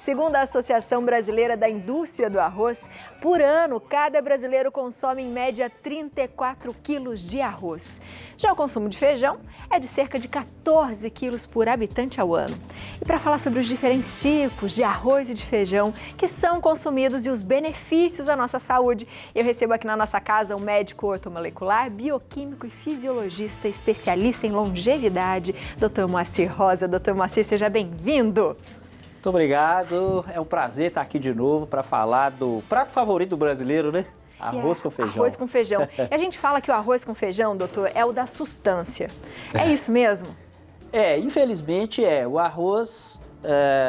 Segundo a Associação Brasileira da Indústria do Arroz, por ano, cada brasileiro consome em média 34 quilos de arroz. Já o consumo de feijão é de cerca de 14 quilos por habitante ao ano. E para falar sobre os diferentes tipos de arroz e de feijão que são consumidos e os benefícios à nossa saúde, eu recebo aqui na nossa casa um médico ortomolecular, bioquímico e fisiologista, especialista em longevidade, Dr. Moacir Rosa. Dr. Moacir, seja bem-vindo. Muito obrigado, é um prazer estar aqui de novo para falar do prato favorito do brasileiro, né? Arroz com feijão. Arroz com feijão. E a gente fala que o arroz com feijão, doutor, é o da sustância. É isso mesmo? Infelizmente o arroz,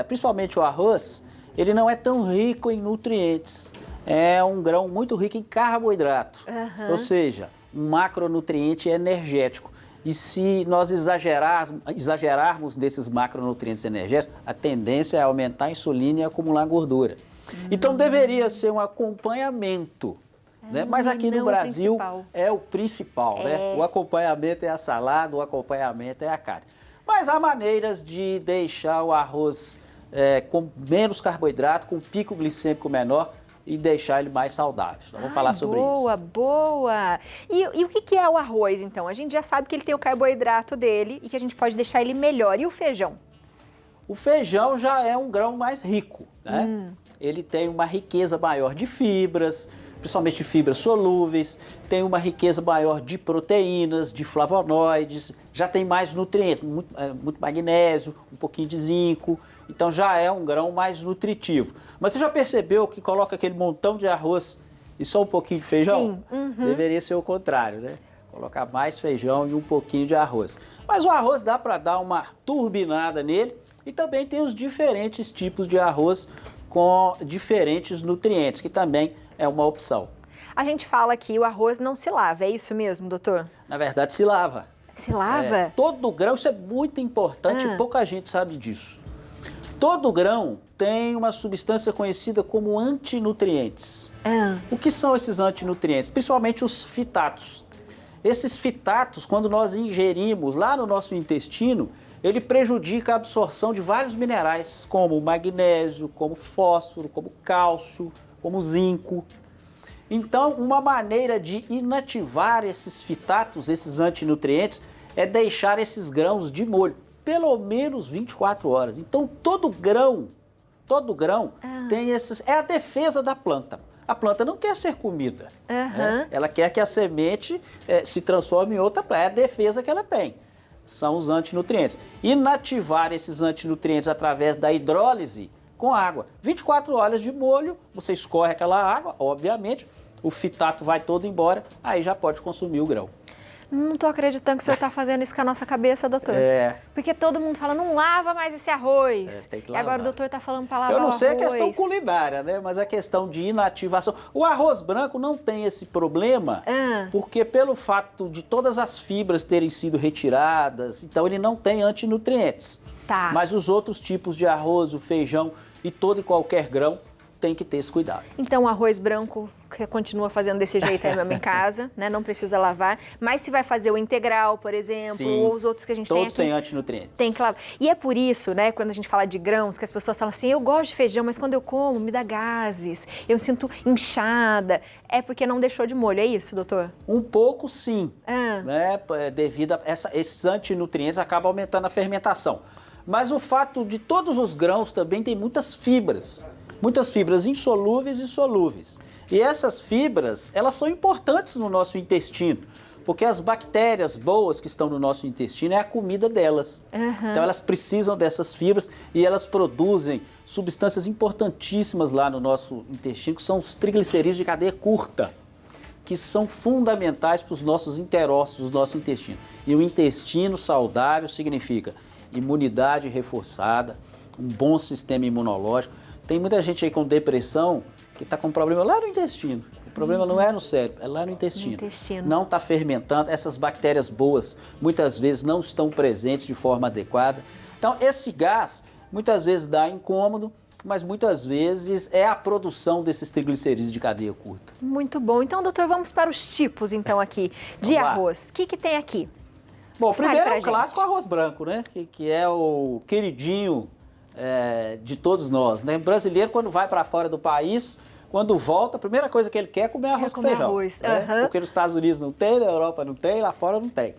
principalmente o arroz, ele não é tão rico em nutrientes. É um grão muito rico em carboidrato, ou seja, um macronutriente energético. E se nós exagerarmos desses macronutrientes energéticos, a tendência é aumentar a insulina e acumular gordura. Então deveria ser um acompanhamento, né? Mas aqui no Brasil é o principal, né? O acompanhamento é a salada, o acompanhamento é a carne. Mas há maneiras de deixar o arroz com menos carboidrato, com pico glicêmico menor, e deixar ele mais saudável. Então, vamos falar sobre isso. Boa, boa! E o que é o arroz, então? A gente já sabe que ele tem o carboidrato dele e que a gente pode deixar ele melhor. E o feijão? O feijão já é um grão mais rico, né? Ele tem uma riqueza maior de fibras, principalmente fibras solúveis, tem uma riqueza maior de proteínas, de flavonoides, já tem mais nutrientes, muito magnésio, um pouquinho de zinco. Então já é um grão mais nutritivo. Mas você já percebeu que coloca aquele montão de arroz e só um pouquinho de feijão? Sim. Deveria ser o contrário, né? Colocar mais feijão e um pouquinho de arroz. Mas o arroz dá para dar uma turbinada nele e também tem os diferentes tipos de arroz com diferentes nutrientes, que também é uma opção. A gente fala que o arroz não se lava, é isso mesmo, doutor? Na verdade, se lava. Se lava? Todo grão, isso é muito importante e pouca gente sabe disso. Todo grão tem uma substância conhecida como antinutrientes. O que são esses antinutrientes? Principalmente os fitatos. Esses fitatos, quando nós ingerimos lá no nosso intestino, ele prejudica a absorção de vários minerais, como magnésio, como fósforo, como cálcio, como zinco. Então, uma maneira de inativar esses fitatos, esses antinutrientes, é deixar esses grãos de molho pelo menos 24 horas. Então, todo grão tem esses... É a defesa da planta. A planta não quer ser comida. Né? Ela quer que a semente se transforme em outra planta. É a defesa que ela tem. São os antinutrientes. Inativar esses antinutrientes através da hidrólise com água. 24 horas de molho, você escorre aquela água, obviamente, o fitato vai todo embora, aí já pode consumir o grão. Não estou acreditando que o senhor está fazendo isso com a nossa cabeça, doutor. Porque todo mundo fala, não lava mais esse arroz. Tem que lavar. E agora o doutor está falando para lavar o arroz. Eu não sei a questão culinária, né? Mas a questão de inativação. O arroz branco não tem esse problema, porque pelo fato de todas as fibras terem sido retiradas, então ele não tem antinutrientes. Mas os outros tipos de arroz, o feijão e todo e qualquer grão, tem que ter esse cuidado. Então o arroz branco continua fazendo desse jeito aí mesmo em casa, né? Não precisa lavar. Mas se vai fazer o integral, por exemplo, ou os outros que a gente tem aqui... Todos têm antinutrientes. Tem que lavar. E é por isso, né, quando a gente fala de grãos, que as pessoas falam assim, eu gosto de feijão, mas quando eu como, me dá gases, eu me sinto inchada. É porque não deixou de molho, é isso, doutor? Um pouco sim, né? Devido a esses antinutrientes acabam aumentando a fermentação. Mas o fato de todos os grãos também tem muitas fibras insolúveis e solúveis. E essas fibras, elas são importantes no nosso intestino, porque as bactérias boas que estão no nosso intestino é a comida delas. Então elas precisam dessas fibras e elas produzem substâncias importantíssimas lá no nosso intestino, que são os triglicerídeos de cadeia curta, que são fundamentais para os nossos enterócitos do nosso intestino. E o intestino saudável significa imunidade reforçada, um bom sistema imunológico. Tem muita gente aí com depressão que está com problema lá no intestino. O problema não é no cérebro, é lá no intestino. Não está fermentando, essas bactérias boas muitas vezes não estão presentes de forma adequada. Então esse gás muitas vezes dá incômodo, mas muitas vezes é a produção desses triglicerídeos de cadeia curta. Muito bom. Então, doutor, vamos para os tipos então aqui de arroz. O que tem aqui? Bom, primeiro é o clássico arroz branco, né? Que é o queridinho de todos nós, né? O brasileiro, quando vai para fora do país, quando volta, a primeira coisa que ele quer é comer arroz com feijão. Arroz. Né? Porque nos Estados Unidos não tem, na Europa não tem, lá fora não tem.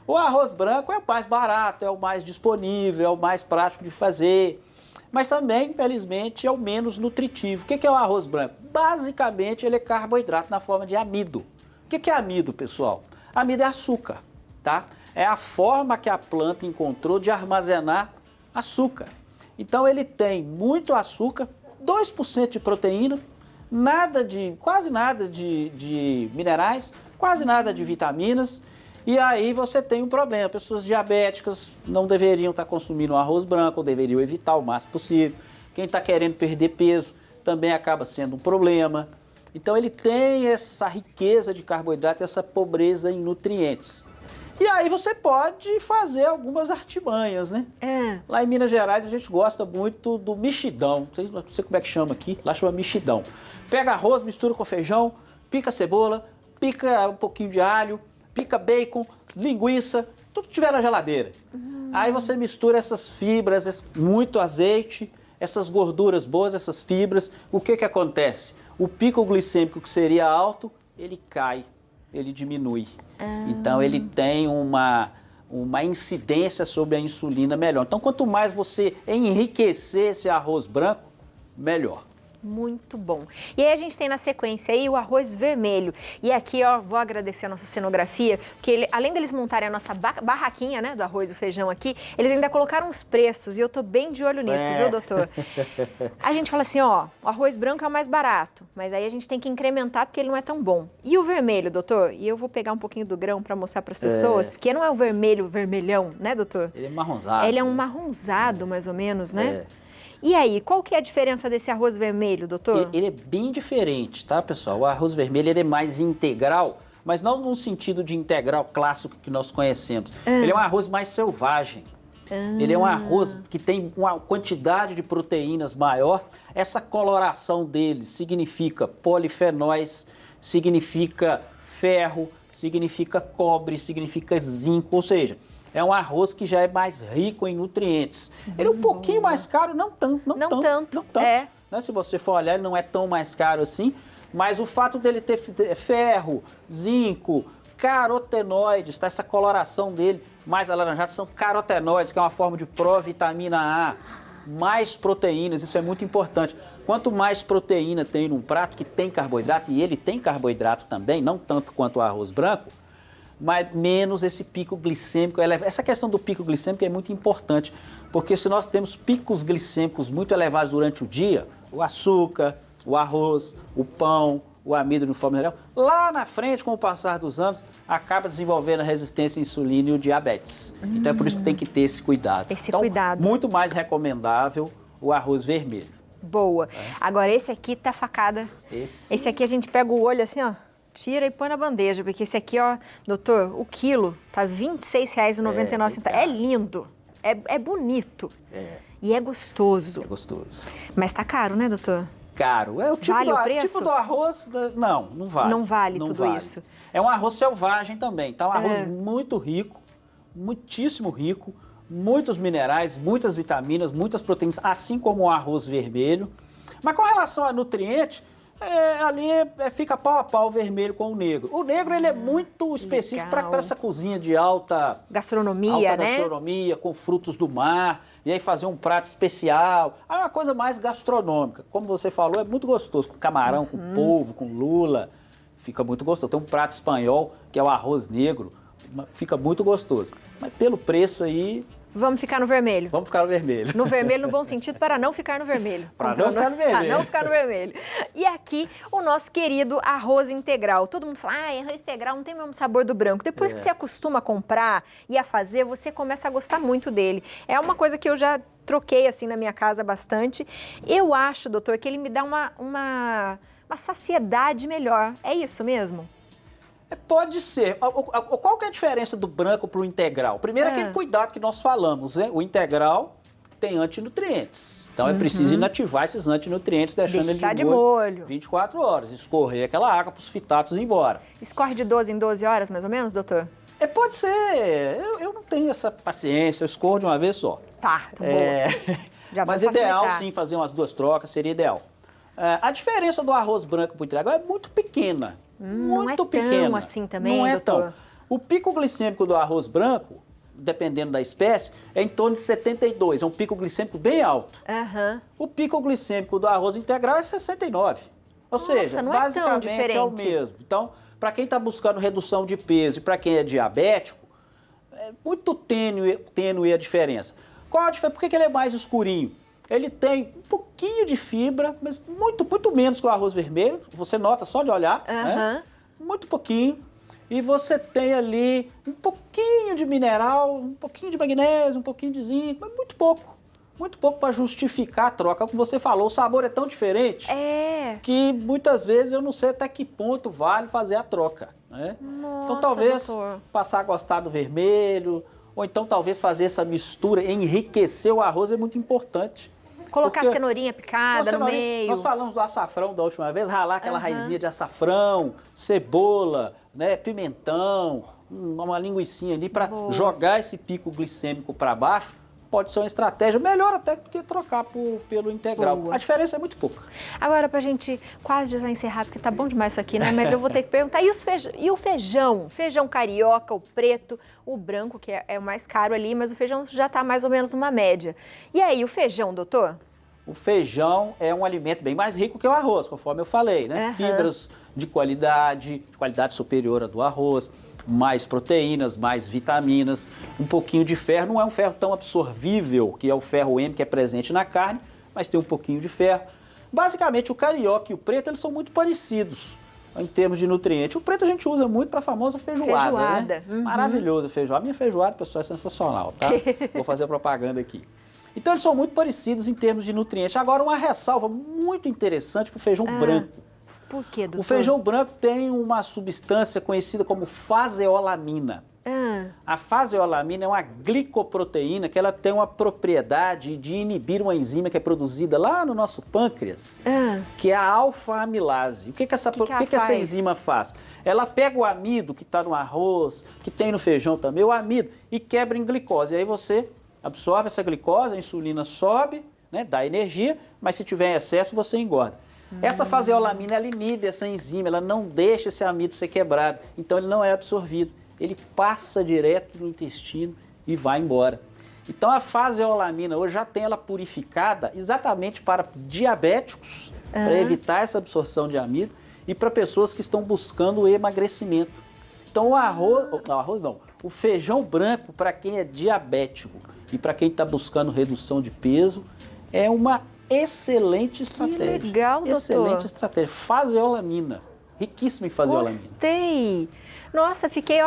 O arroz branco é o mais barato, é o mais disponível, é o mais prático de fazer, mas também, infelizmente, é o menos nutritivo. O que é o arroz branco? Basicamente, ele é carboidrato na forma de amido. O que é amido, pessoal? Amido é açúcar, tá? É a forma que a planta encontrou de armazenar açúcar. Então, ele tem muito açúcar, 2% de proteína, quase nada de minerais, quase nada de vitaminas. E aí você tem um problema. Pessoas diabéticas não deveriam estar consumindo arroz branco, deveriam evitar o máximo possível. Quem está querendo perder peso também acaba sendo um problema. Então ele tem essa riqueza de carboidrato, essa pobreza em nutrientes. E aí você pode fazer algumas artimanhas, né? Lá em Minas Gerais a gente gosta muito do mexidão. Não sei como é que chama aqui, lá chama mexidão. Pega arroz, mistura com feijão, pica cebola, pica um pouquinho de alho, pica bacon, linguiça, tudo que tiver na geladeira. Aí você mistura essas fibras, muito azeite, essas gorduras boas, essas fibras. O que acontece? O pico glicêmico, que seria alto, ele cai, ele diminui. Então ele tem uma incidência sobre a insulina melhor. Então quanto mais você enriquecer esse arroz branco, melhor. Muito bom. E aí a gente tem na sequência aí o arroz vermelho. E aqui, ó, vou agradecer a nossa cenografia, porque além deles montarem a nossa barraquinha, né, do arroz e feijão aqui, eles ainda colocaram os preços e eu tô bem de olho nisso, viu, doutor? A gente fala assim, ó, o arroz branco é o mais barato, mas aí a gente tem que incrementar porque ele não é tão bom. E o vermelho, doutor? E eu vou pegar um pouquinho do grão para mostrar para as pessoas, porque não é o vermelhão, né, doutor? Ele é marronzado. Ele é um marronzado, mais ou menos, né? E aí, qual que é a diferença desse arroz vermelho, doutor? Ele é bem diferente, tá, pessoal? O arroz vermelho ele é mais integral, mas não no sentido de integral clássico que nós conhecemos. Ele é um arroz mais selvagem. Ele é um arroz que tem uma quantidade de proteínas maior. Essa coloração dele significa polifenóis, significa ferro, significa cobre, significa zinco, ou seja, é um arroz que já é mais rico em nutrientes. Ele é um pouquinho mais caro, não tanto. Não tanto. Né? Se você for olhar, ele não é tão mais caro assim, mas o fato dele ter ferro, zinco, carotenoides, tá? Essa coloração dele mais alaranjada são carotenoides, que é uma forma de provitamina A, mais proteínas, isso é muito importante. Quanto mais proteína tem num prato que tem carboidrato, e ele tem carboidrato também, não tanto quanto o arroz branco, mas menos esse pico glicêmico. Essa questão do pico glicêmico é muito importante, porque se nós temos picos glicêmicos muito elevados durante o dia, o açúcar, o arroz, o pão, o amido de forma geral, lá na frente, com o passar dos anos, acaba desenvolvendo a resistência à insulina e o diabetes. Então é por isso que tem que ter esse cuidado. Cuidado. Muito mais recomendável o arroz vermelho. Boa. Agora esse aqui tá facada. Esse aqui a gente pega o olho assim, ó. Tira e põe na bandeja, porque esse aqui, ó, doutor, o quilo tá R$ 26,99. É lindo, é bonito e é gostoso. É gostoso. Mas tá caro, né, doutor? Caro. É o tipo, vale o preço? Tipo do arroz, não vale. Não vale tudo isso. É um arroz selvagem também, tá? Um arroz muito rico, muitíssimo rico, muitos minerais, muitas vitaminas, muitas proteínas, assim como o arroz vermelho. Mas com relação a nutrientes, ali fica pau a pau o vermelho com o negro. O negro ele é muito específico para essa cozinha de alta gastronomia, né? Gastronomia, com frutos do mar, e aí fazer um prato especial. É uma coisa mais gastronômica. Como você falou, é muito gostoso. Com camarão, com polvo, com lula, fica muito gostoso. Tem um prato espanhol, que é o arroz negro, fica muito gostoso. Mas pelo preço aí... Vamos ficar no vermelho. Vamos ficar no vermelho. No vermelho no bom sentido, para não ficar no vermelho. Para não ficar no vermelho. Para não ficar no vermelho. E aqui, o nosso querido arroz integral. Todo mundo fala, arroz integral não tem o mesmo sabor do branco. Depois que você acostuma a comprar e a fazer, você começa a gostar muito dele. É uma coisa que eu já troquei assim na minha casa bastante. Eu acho, doutor, que ele me dá uma saciedade melhor. É isso mesmo? Pode ser. Qual que é a diferença do branco para o integral? Primeiro, aquele cuidado que nós falamos, né? O integral tem antinutrientes. Então, é preciso inativar esses antinutrientes, deixando ele de molho 24 horas. Escorrer aquela água para os fitatos ir embora. Escorre de 12 em 12 horas, mais ou menos, doutor? Pode ser. Eu não tenho essa paciência. Eu escorro de uma vez só. Tá boa. Mas ideal, sim, fazer umas 2 trocas seria ideal. A diferença do arroz branco para o integral é muito pequena. Muito pequena. Não é tão assim também, não é doutor? Tão. O pico glicêmico do arroz branco, dependendo da espécie, é em torno de 72. É um pico glicêmico bem alto. O pico glicêmico do arroz integral é 69. Ou seja, não basicamente é o mesmo. Então, para quem está buscando redução de peso e para quem é diabético, é muito tênue a diferença. Qual a diferença? Por que ele é mais escurinho? Ele tem um pouquinho de fibra, mas muito menos que o arroz vermelho. Você nota só de olhar, né? Muito pouquinho. E você tem ali um pouquinho de mineral, um pouquinho de magnésio, um pouquinho de zinco, mas muito pouco. Muito pouco para justificar a troca. Como você falou, o sabor é tão diferente que muitas vezes eu não sei até que ponto vale fazer a troca. Né? Nossa, então talvez doutor, passar a gostar do vermelho, ou então talvez fazer essa mistura, enriquecer o arroz é muito importante. Colocar cenourinha picada no meio. Nós falamos do açafrão da última vez, ralar aquela raizinha de açafrão, cebola, né, pimentão, uma linguicinha ali para jogar esse pico glicêmico para baixo. Pode ser uma estratégia melhor até do que trocar pelo integral. Boa. A diferença é muito pouca. Agora, pra gente quase já encerrar, porque tá bom demais isso aqui, né? Mas eu vou ter que perguntar, e o feijão? Feijão carioca, o preto, o branco, que é o mais caro ali, mas o feijão já tá mais ou menos numa média. E aí, o feijão, doutor? O feijão é um alimento bem mais rico que o arroz, conforme eu falei, né? Fibras de qualidade superior à do arroz, mais proteínas, mais vitaminas, um pouquinho de ferro. Não é um ferro tão absorvível, que é o ferro M, que é presente na carne, mas tem um pouquinho de ferro. Basicamente, o carioca e o preto, eles são muito parecidos em termos de nutrientes. O preto a gente usa muito para a famosa feijoada, né? Maravilhosa a feijoada. A minha feijoada, pessoal, é sensacional, tá? Vou fazer propaganda aqui. Então, eles são muito parecidos em termos de nutrientes. Agora, uma ressalva muito interessante para o feijão branco. Por quê, doutor? O feijão branco tem uma substância conhecida como faseolamina. A faseolamina é uma glicoproteína que ela tem uma propriedade de inibir uma enzima que é produzida lá no nosso pâncreas, que é a alfa-amilase. O que essa enzima faz? Ela pega o amido que está no arroz, que tem no feijão também, o amido, e quebra em glicose. E aí você absorve essa glicose, a insulina sobe, né, dá energia, mas se tiver em excesso você engorda. Essa faseolamina, ela inibe essa enzima, ela não deixa esse amido ser quebrado, então ele não é absorvido, ele passa direto no intestino e vai embora. Então a faseolamina hoje já tem ela purificada exatamente para diabéticos, para evitar essa absorção de amido e para pessoas que estão buscando o emagrecimento. Então o feijão branco para quem é diabético e para quem está buscando redução de peso é uma excelente estratégia. Que legal, doutor. Excelente estratégia. Faseolamina. Riquíssima em faseolamina. Gostei. Nossa, fiquei,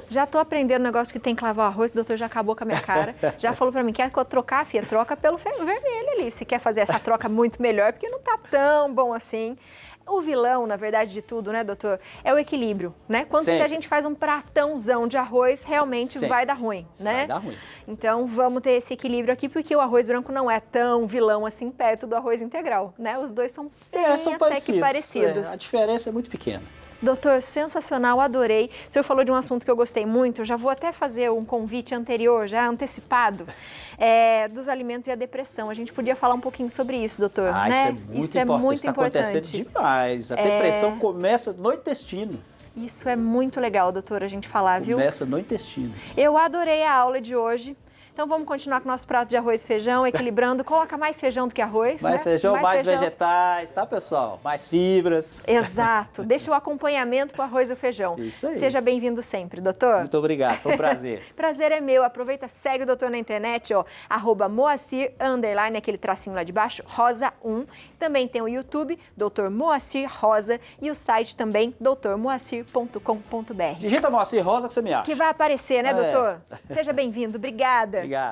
já tô aprendendo o negócio que tem que lavar o arroz, o doutor já acabou com a minha cara. Já falou pra mim, quer trocar, filha? Troca pelo vermelho ali. Se quer fazer essa troca muito melhor, porque não tá tão bom assim. O vilão, na verdade, de tudo, né, doutor, é o equilíbrio, né? Se a gente faz um pratãozão de arroz, realmente vai dar ruim, né? Vai dar ruim. Então, vamos ter esse equilíbrio aqui, porque o arroz branco não é tão vilão assim perto do arroz integral, né? Os dois são são até que parecidos. A diferença é muito pequena. Doutor, sensacional, adorei. O senhor falou de um assunto que eu gostei muito, eu já vou até fazer um convite anterior, já antecipado, dos alimentos e a depressão. A gente podia falar um pouquinho sobre isso, doutor, né? Isso é muito importante. Está acontecendo demais. A depressão começa no intestino. Isso é muito legal, doutor, a gente falar, viu? Começa no intestino. Eu adorei a aula de hoje. Então vamos continuar com o nosso prato de arroz e feijão, equilibrando. Coloca mais feijão do que arroz, mais feijão, mais vegetais, tá, pessoal? Mais fibras. Exato. Deixa o acompanhamento para o arroz e o feijão. Isso aí. Seja bem-vindo sempre, doutor. Muito obrigado, foi um prazer. Prazer é meu. Aproveita, segue o doutor na internet, @Moacir_, aquele tracinho lá de baixo, Rosa 1. Também tem o YouTube, Dr. Moacir Rosa, e o site também, drmoacir.com.br. Digita Moacir Rosa que você me acha. Que vai aparecer, né, doutor? Seja bem-vindo. Obrigada. Obrigado.